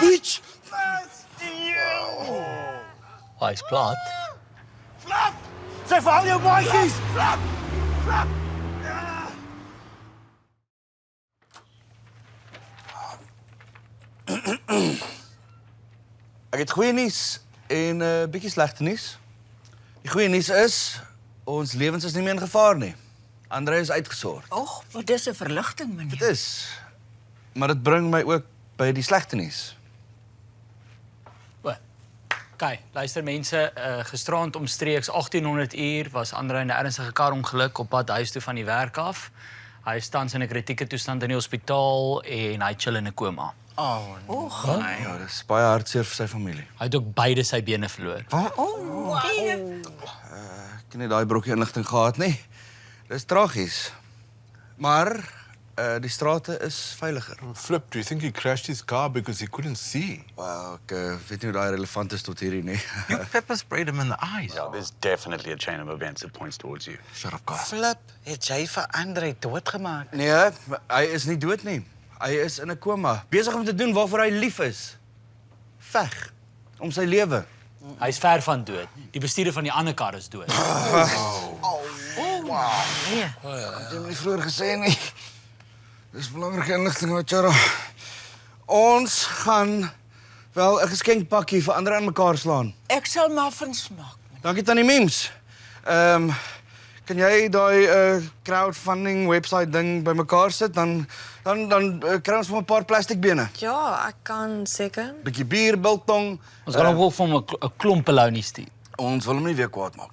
Bitch! Hy's plat. Flap! Sê vir al jou maatjies! Flap! Flap! Ek het goeie nuus en 'n bietjie slegte nuus. Die goeie nuus is ons lewens is nie meer in gevaar nie. Andre is uitgesort. Och, wat dis 'n verligting, Dit meneer. is. Maar dit bring my ook by die slegte nuus. Kyk, luister mense, gisterand omstreeks 1800 uur was Andre in 'n ernstige karongeluk op pad huis toe van die werk af. Hy is tans in 'n kritieke toestand in die hospitaal en hy chill in 'n koma. Ja, dis baie hartseer vir sy familie. Hy het ook beide sy bene verloor. Ek het nie daai brokkie inligting gehad nie. Dis tragies. Maar die strate is veiliger. Flip, do you think he crashed his car because he couldn't see? Wel, ek weet nie hoe daai relevant is tot hierdie nie. You pepper sprayed him in the eyes. Yeah, there's definitely a chain of events that points towards you. Shut up, guys. Flip, het jy vir Andre doodgemaak? Nee, hy is nie dood nie. Hy is in 'n koma, besig om te doen waarvoor hy lief is. Veg om sy lewe. Hy's ver van dood. Die bestuurder van die ander kar is dood. Nee. Ek het hom nie vroeër gesê nie. Dis belangrike inligting, Chara. Ons gaan wel 'n geskenkpakkie vir ander aan mekaar slaan. Ek sal muffins maak. Dankie tannie Mems. Kan jy daai crowdfunding website ding bymekaar sit, dan kry ons vir 'n paar plastiekbene. Ja, ek kan seker. Bietjie bier, biltong. Ons gaan hom ook vir hom 'n klomp belounie stuur. Ons wil hom nie weer kwaad maak.